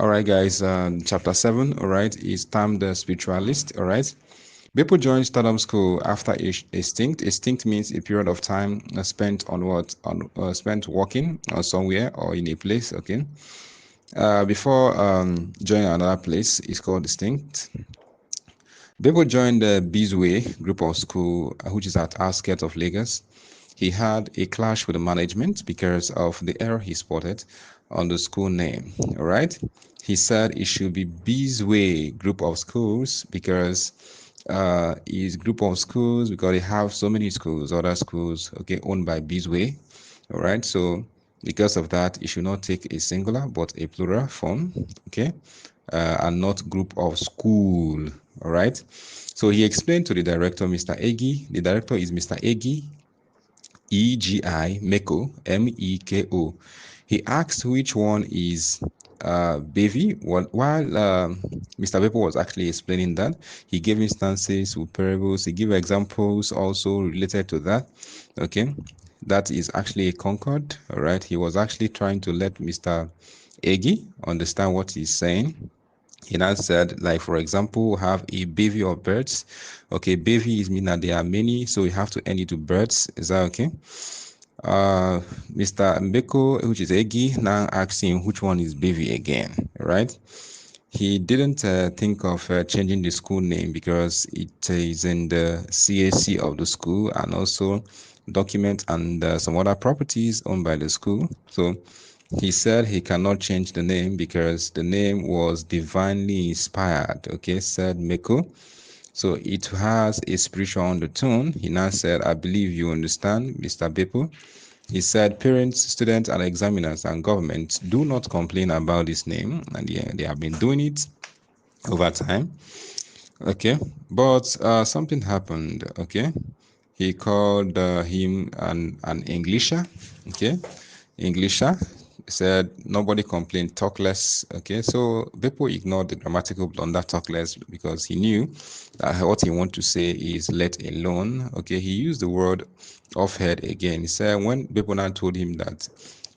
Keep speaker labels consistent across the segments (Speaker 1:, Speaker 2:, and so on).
Speaker 1: All right, guys. Chapter 7, all right, is termed the spiritualist. All right. People join Stardom School after a stint. A stint means a period of time spent on what? Spent working somewhere or in a place. Okay. Before joining another place, it's called distinct. Bebo joined the Bizway group of school, which is at outskirts of Lagos. He had a clash with the management because of the error he spotted on the school name. All right. He said it should be Bizway group of schools because his group of schools, because they have so many schools, other schools, okay, owned by Bizway. All right. So because of that, it should not take a singular but a plural form. Okay. And not group of school. All right. So he explained to the director, Mr. Egi. The director is Mr. Egi, Egi, Meko, Meko. He asked which one is Bevy. While Mr. Beppo was actually explaining that, he gave instances with parables. He gave examples also related to that. Okay, that is actually a concord. All right, he was actually trying to let Mr. Egi understand what he's saying. He now said, like, for example, have a bevy of birds. Okay, bevy is mean that there are many, so you have to end it to birds. Is that okay? Mr. Mbeko, which is Egi, now asking which one is bevy again, right? He didn't think of changing the school name because it is in the CAC of the school and also document and some other properties owned by the school. So he said he cannot change the name because the name was divinely inspired, okay, said Meko. So it has a spiritual undertone. He now said, I believe you understand, Mr. Beppo. He said, parents, students, and examiners and government do not complain about this name, and they have been doing it over time. Okay, but something happened. Okay, he called him an Englisher. Okay, Englisher said nobody complained, talk less. Okay, so Beppo ignored the grammatical blunder, talk less, because he knew that what he wanted to say is let alone. Okay, he used the word off head again. He said when Beppo now told him that,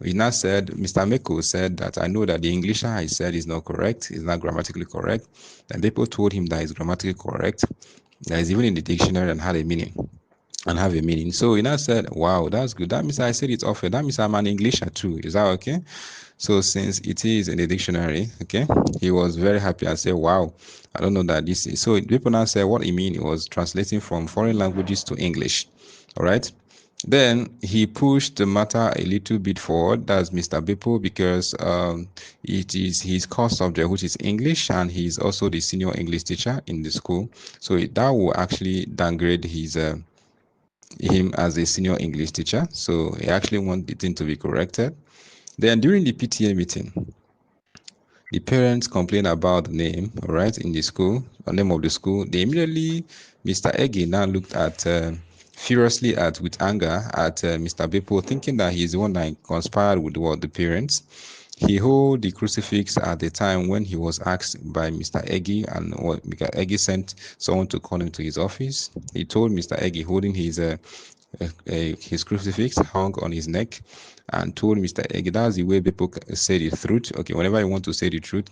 Speaker 1: he now said, Mr. Meko said that I know that the Englisher I said is not correct, is not grammatically correct. And Beppo told him that it's grammatically correct, that is even in the dictionary and had a meaning and have a meaning. So he now said, wow, that's good. That means I said it often. That means I'm an Englisher too. Is that okay? So since it is in the dictionary, okay, he was very happy and said, wow, I don't know that this is. So people now say what he mean. He was translating from foreign languages to English. All right. Then he pushed the matter a little bit forward. That's Mr. Beppo because it is his core subject, which is English, and he's also the senior English teacher in the school. So that will actually downgrade his him as a senior English teacher. So he actually wanted the thing to be corrected. Then during the PTA meeting, the parents complained about the name, all right, in the school, the name of the school. They immediately, Mr. Egi now looked at furiously at with anger at Mr. Beppo, thinking that he's the one that conspired with what the parents. He held the crucifix at the time when he was asked by Mr. Egi, and what Mr. Egi sent someone to call him to his office. He told Mr. Egi, holding his crucifix hung on his neck, and told Mr. Egi that's the way people say the truth. Okay, whenever you want to say the truth,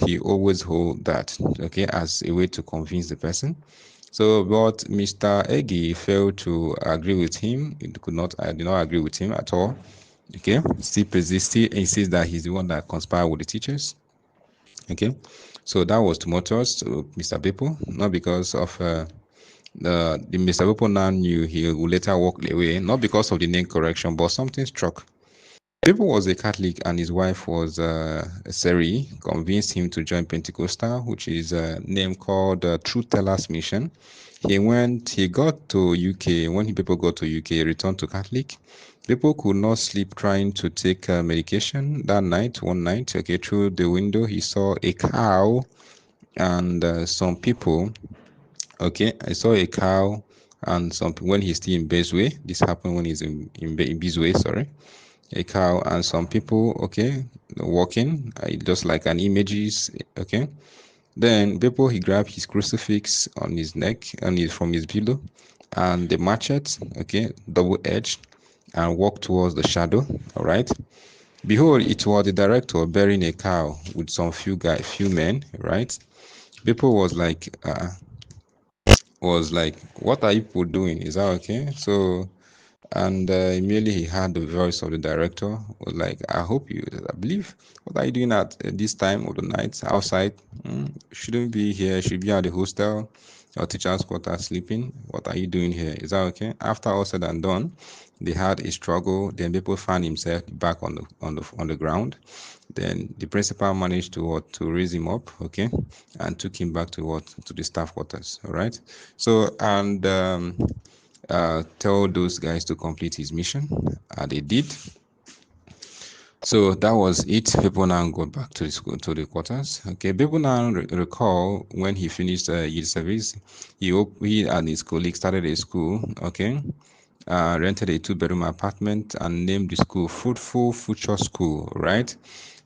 Speaker 1: he always hold that, okay, as a way to convince the person. So, but Mr. Egi failed to agree with him. I did not agree with him at all. Okay, still insists that he's the one that conspired with the teachers. Okay, so that was tumultuous to Mr. Beppo, not because of the Mr. Beppo now knew he would later walk away, not because of the name correction, but something struck. Beppo was a Catholic and his wife was a Seri, convinced him to join Pentecostal, which is a name called Truth Tellers Mission. He got to UK. When Beppo got to UK, he returned to Catholic. Beppo could not sleep trying to take medication that night. One night, okay, through the window, he saw a cow and some people. Okay, I saw a cow and some when he's still in Bezway. This happened when he's in Bezway, sorry. A cow and some people, okay, walking, just like an images, okay. Then Beppo, he grabbed his crucifix on his neck and from his pillow and the machete, okay, double edged, and walked towards the shadow, all right. Behold, it was the director bearing a cow with some few men, right? People was like, what are you people doing? Is that okay? So, and immediately he heard the voice of the director. Was like, I believe, what are you doing at this time of the night outside? Shouldn't be here. Should be at the hostel or teacher's quarter sleeping. What are you doing here? Is that okay? After all said and done, they had a struggle. Then people found himself back on the ground. Then the principal managed to raise him up, okay, and took him back to the staff quarters. All right. So and tell those guys to complete his mission. They did. So that was it. People now go back to the school, to the quarters. Okay, people now recall when he finished youth service, he and his colleagues started a school. Okay, rented a two-bedroom apartment and named the school Fruitful Future School. Right,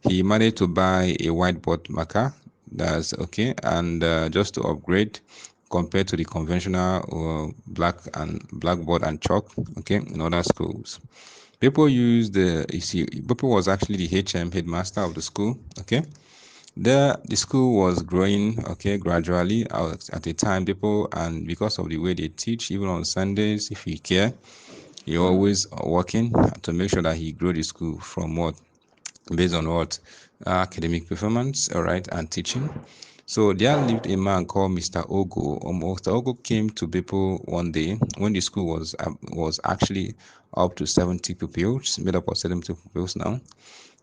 Speaker 1: he managed to buy a whiteboard marker. That's okay, and just to upgrade compared to the conventional blackboard and chalk. Okay, in other schools. People used People was actually the headmaster of the school. Okay, the school was growing. Okay, gradually. At the time, people, and because of the way they teach, even on Sundays, if you care, you're always working to make sure that he grow the school from what based on what academic performance, all right, and teaching. So there lived a man called Mr. Ogo. Mr. Ogo came to people one day when the school was actually up to 70 pupils, made up of 70 pupils now.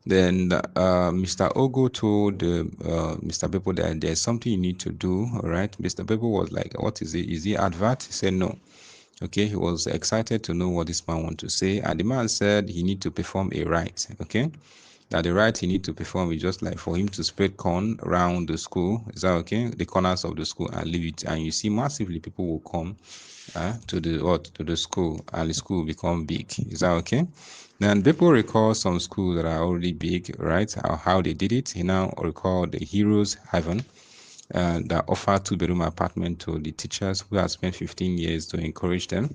Speaker 1: Then Mr. Ogo told Mr. Beppo that there's something you need to do. All right. Mr. Beppo was like, "What is it? Is he advert?" He said, "No." Okay. He was excited to know what this man wanted to say, and the man said he need to perform a rite. Okay, that the rite he need to perform is just like for him to spread corn around the school. Is that okay? The corners of the school and leave it, and you see massively people will come to the school, and the school become big. Is that okay? Then people recall some schools that are already big, right? How they did it. He now recall the Heroes Haven that offer two-bedroom apartment to the teachers who have spent 15 years to encourage them.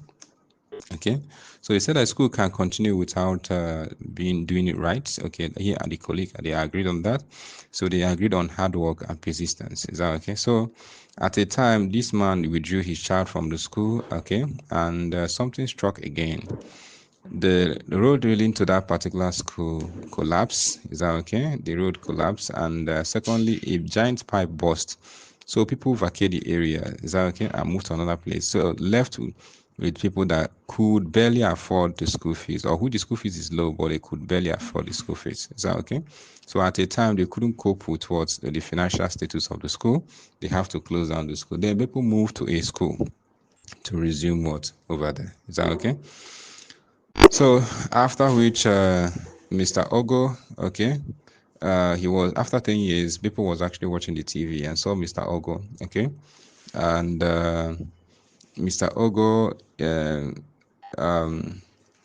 Speaker 1: Okay, so he said that school can continue without being doing it right. Okay, he and the colleague they agreed on that. So they agreed on hard work and persistence. Is that okay? So at a time, this man withdrew his child from the school. Okay, and something struck again. The road leading to that particular school collapsed. Is that okay? The road collapsed, and secondly, a giant pipe burst. So people vacated the area. Is that okay? And moved to another place. So left with people that could barely afford the school fees, or who the school fees is low, but they could barely afford the school fees. Is that okay? So at a time they couldn't cope with what the financial status of the school. They have to close down the school. Then people moved to a school to resume what over there. Is that okay? So after which Mr. Ogo, okay, he was after 10 years, people was actually watching the TV and saw Mr. Ogo, okay, and Mr. Ogo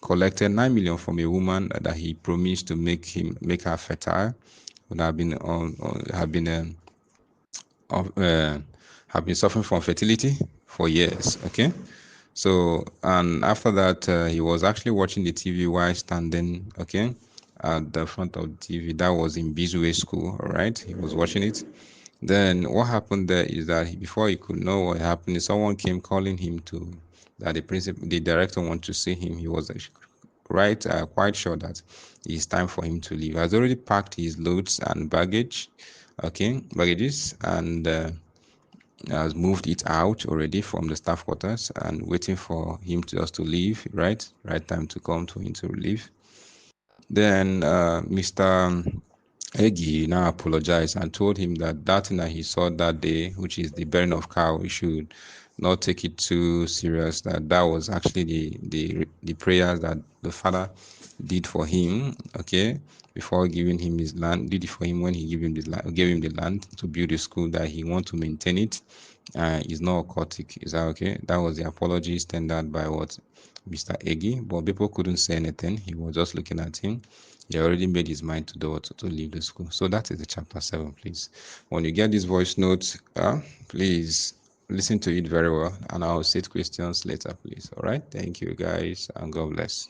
Speaker 1: collected 9 million from a woman that he promised to make her fertile, would have been of, have been suffering from fertility for years, okay. So, and after that, he was actually watching the TV while standing, okay, at the front of the TV. That was in Bizway School, all right? He was watching it. Then what happened there is that before he could know what happened, someone came calling him that the director wanted to see him. He was quite sure that it's time for him to leave. He has already packed his loads and baggages, and has moved it out already from the staff quarters and waiting for him to leave, right time to come to him to leave. Then Mr. Egi now apologized and told him that thing that he saw that day, which is the burning of cow, he should not take it too serious. That was actually the prayers that the father did for him, okay, before giving him his land, did it for him when he gave him the land to build a school, that he want to maintain it. Is not occultic. Is that okay? That was the apology tendered by what Mr. Egi, but people couldn't say anything. He was just looking at him. He already made his mind to do to leave the school. So that is the chapter 7, please. When you get this voice note, please listen to it very well, and I'll set questions later, please. All right. Thank you, guys, and God bless.